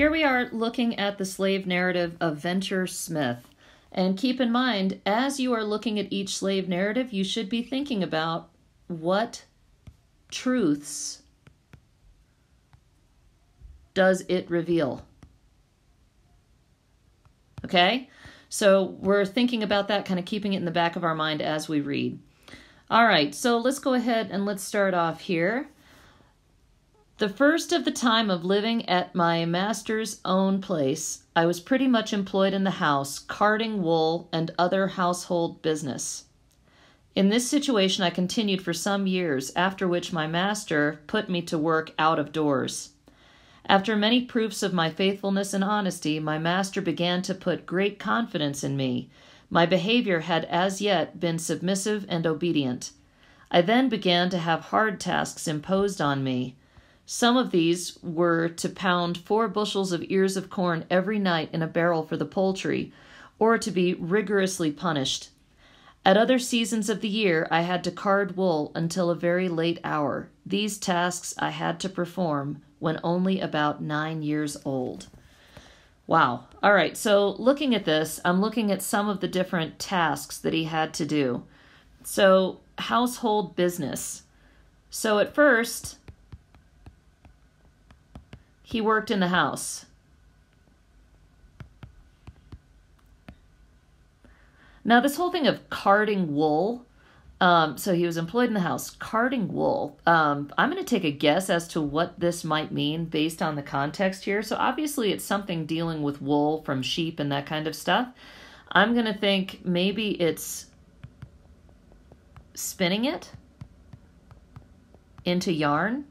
Here we are looking at the slave narrative of Venture Smith. And keep in mind, as you are looking at each slave narrative, you should be thinking about what truths does it reveal. Okay? So we're thinking about that, kind of keeping it in the back of our mind as we read. All right, so let's go ahead and let's start off here. The first of the time of living at my master's own place, I was pretty much employed in the house, carding wool and other household business. In this situation, I continued for some years, after which my master put me to work out of doors. After many proofs of my faithfulness and honesty, my master began to put great confidence in me. My behavior had as yet been submissive and obedient. I then began to have hard tasks imposed on me. Some of these were to pound 4 bushels of ears of corn every night in a barrel for the poultry, or to be rigorously punished. At other seasons of the year, I had to card wool until a very late hour. These tasks I had to perform when only about 9 years old. Wow. All right, so looking at this, I'm looking at some of the different tasks that he had to do. So, household business. So at first, he worked in the house. Now, this whole thing of carding wool, so he was employed in the house, carding wool. I'm going to take a guess as to what this might mean based on the context here. So obviously it's something dealing with wool from sheep and that kind of stuff. I'm going to think maybe it's spinning it into yarn.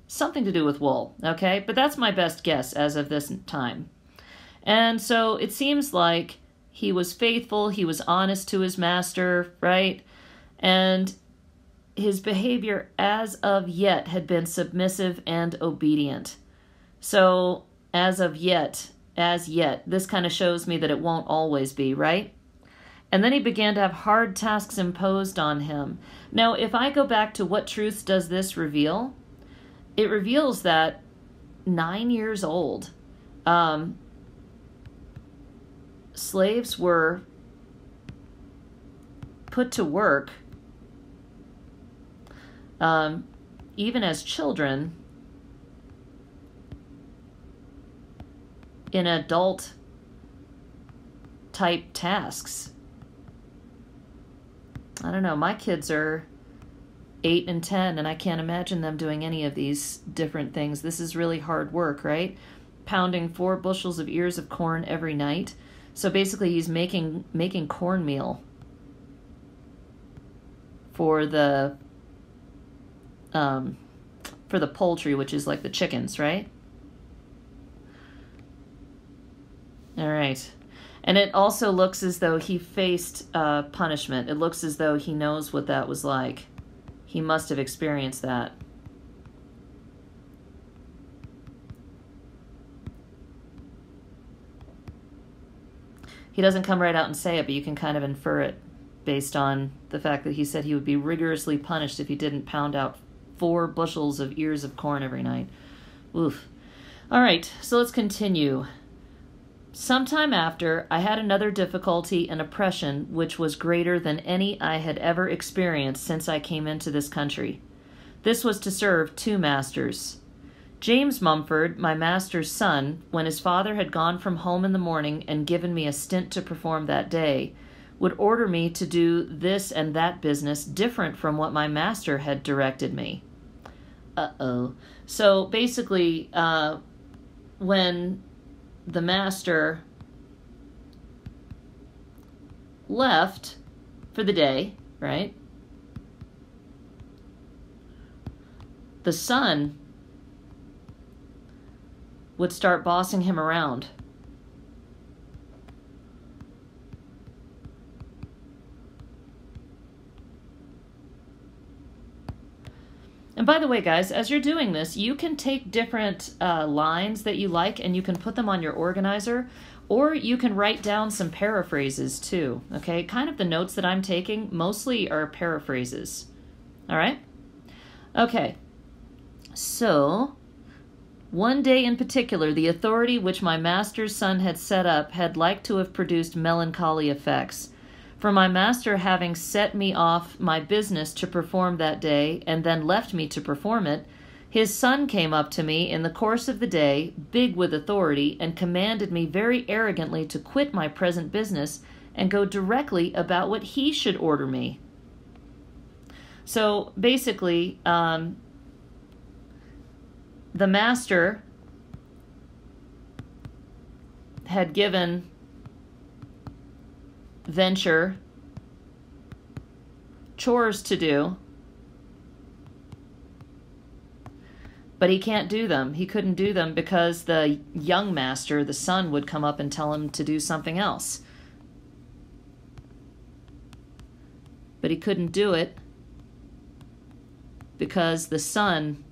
Something to do with wool, okay? But that's my best guess as of this time. And so it seems like he was faithful, he was honest to his master, right? And his behavior as of yet had been submissive and obedient. So as yet, this kind of shows me that it won't always be, right? And then he began to have hard tasks imposed on him. Now, if I go back to what truths does this reveal? It reveals that 9 years old, slaves were put to work, even as children, in adult type tasks. I don't know, my kids are 8 and 10, and I can't imagine them doing any of these different things. This is really hard work, right? Pounding 4 bushels of ears of corn every night. So basically he's making cornmeal for the poultry, which is like the chickens, right? All right. And it also looks as though he faced punishment. It looks as though he knows what that was like. He must have experienced that. He doesn't come right out and say it, but you can kind of infer it based on the fact that he said he would be rigorously punished if he didn't pound out 4 bushels of ears of corn every night. Oof. All right, so let's continue. Sometime after, I had another difficulty and oppression which was greater than any I had ever experienced since I came into this country. This was to serve 2 masters. James Mumford, my master's son, when his father had gone from home in the morning and given me a stint to perform that day, would order me to do this and that business different from what my master had directed me. Uh-oh. So basically, when the master left for the day, right? The son would start bossing him around. And by the way, guys, as you're doing this, you can take different lines that you like and you can put them on your organizer, or you can write down some paraphrases too, okay? Kind of the notes that I'm taking mostly are paraphrases, all right? Okay, so One day in particular, the authority which my master's son had set up had like to have produced melancholy effects. For my master having set me off my business to perform that day, and then left me to perform it, his son came up to me in the course of the day, big with authority, and commanded me very arrogantly to quit my present business and go directly about what he should order me. So basically, the master had given Venture chores to do, but he can't do them. He couldn't do them because the young master, the son, would come up and tell him to do something else. But he couldn't do it because the son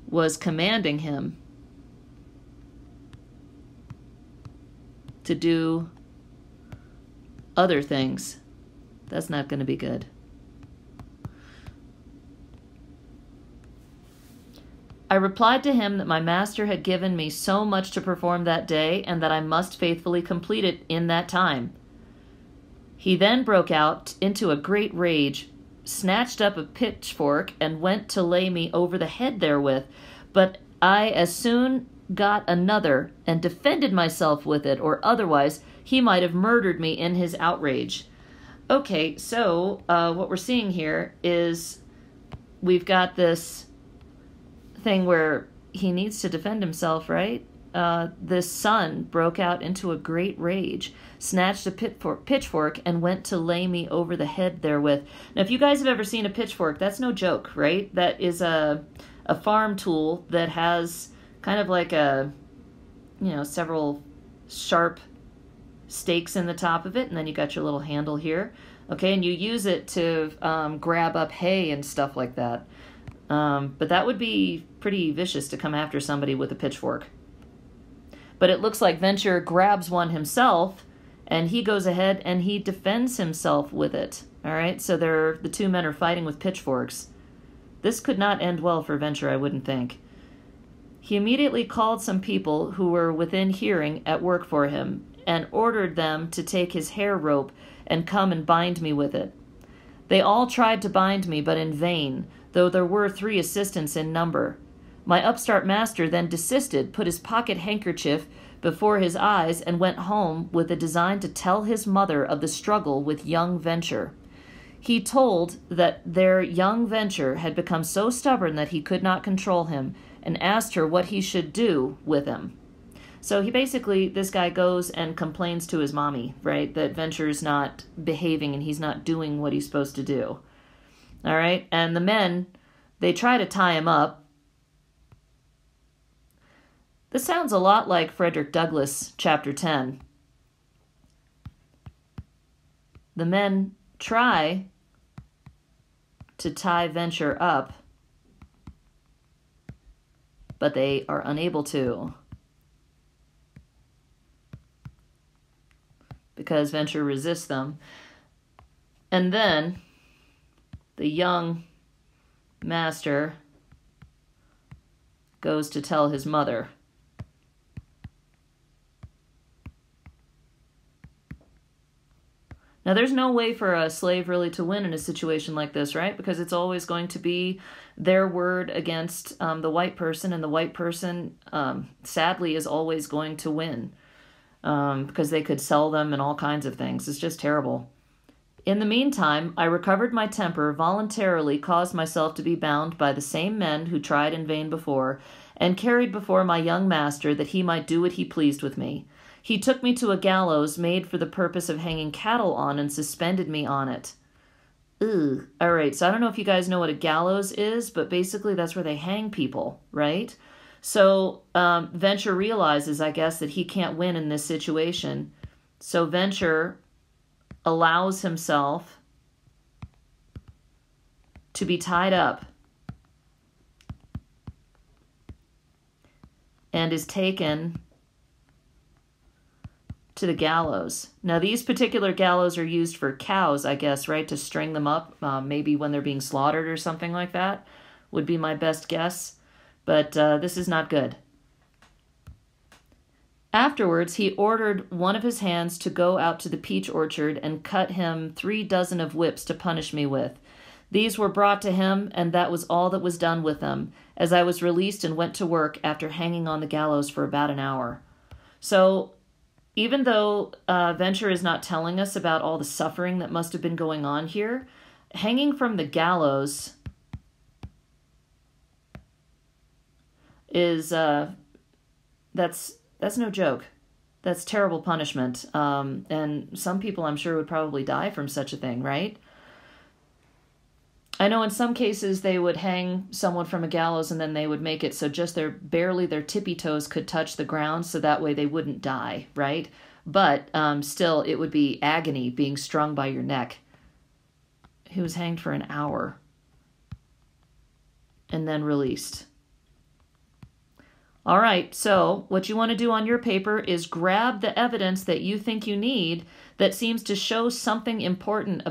was commanding him to do other things. That's not going to be good. I replied to him that my master had given me so much to perform that day, and that I must faithfully complete it in that time. He then broke out into a great rage, snatched up a pitchfork, and went to lay me over the head therewith. But I as soon got another, and defended myself with it, or otherwise he might have murdered me in his outrage. Okay, so what we're seeing here is we've got this thing where he needs to defend himself, right? This son broke out into a great rage, snatched a pitchfork, and went to lay me over the head therewith. Now, if you guys have ever seen a pitchfork, that's no joke, right? That is a farm tool that has kind of like several sharp stakes in the top of it, and then you got your little handle here. Okay, and you use it to grab up hay and stuff like that. But that would be pretty vicious to come after somebody with a pitchfork. But it looks like Venture grabs one himself, and he goes ahead and he defends himself with it. All right, so the two men are fighting with pitchforks. This could not end well for Venture, I wouldn't think. He immediately called some people who were within hearing at work for him, and ordered them to take his hair rope and come and bind me with it. They all tried to bind me, but in vain, though there were 3 assistants in number. My upstart master then desisted, put his pocket handkerchief before his eyes, and went home with a design to tell his mother of the struggle with young Venture. He told that their young Venture had become so stubborn that he could not control him, and asked her what he should do with him. So this guy goes and complains to his mommy, right, that Venture's not behaving and he's not doing what he's supposed to do. All right, and the men, they try to tie him up. This sounds a lot like Frederick Douglass, chapter 10. The men try to tie Venture up, but they are unable to, because Venture resists them. And then the young master goes to tell his mother. Now, there's no way for a slave really to win in a situation like this, right? Because it's always going to be their word against the white person, and the white person, sadly, is always going to win because they could sell them and all kinds of things. It's just terrible. In the meantime, I recovered my temper, voluntarily caused myself to be bound by the same men who tried in vain before, and carried before my young master that he might do what he pleased with me. He took me to a gallows made for the purpose of hanging cattle on, and suspended me on it. Ugh. All right, so I don't know if you guys know what a gallows is, but basically that's where they hang people, right? So Venture realizes, I guess, that he can't win in this situation. So Venture allows himself to be tied up and is taken to the gallows. Now, these particular gallows are used for cows, I guess, right? To string them up, maybe when they're being slaughtered or something like that. would be my best guess, but this is not good. Afterwards, he ordered one of his hands to go out to the peach orchard and cut him 3 dozen of whips to punish me with. These were brought to him, and that was all that was done with them, as I was released and went to work after hanging on the gallows for about an hour. So, even though Venture is not telling us about all the suffering that must have been going on here, hanging from the gallows is, that's no joke. That's terrible punishment. And some people, I'm sure, would probably die from such a thing, right? I know in some cases they would hang someone from a gallows and then they would make it so just barely their tippy toes could touch the ground, so that way they wouldn't die, right? But still, it would be agony being strung by your neck. He was hanged for an hour and then released. All right, so what you want to do on your paper is grab the evidence that you think you need that seems to show something important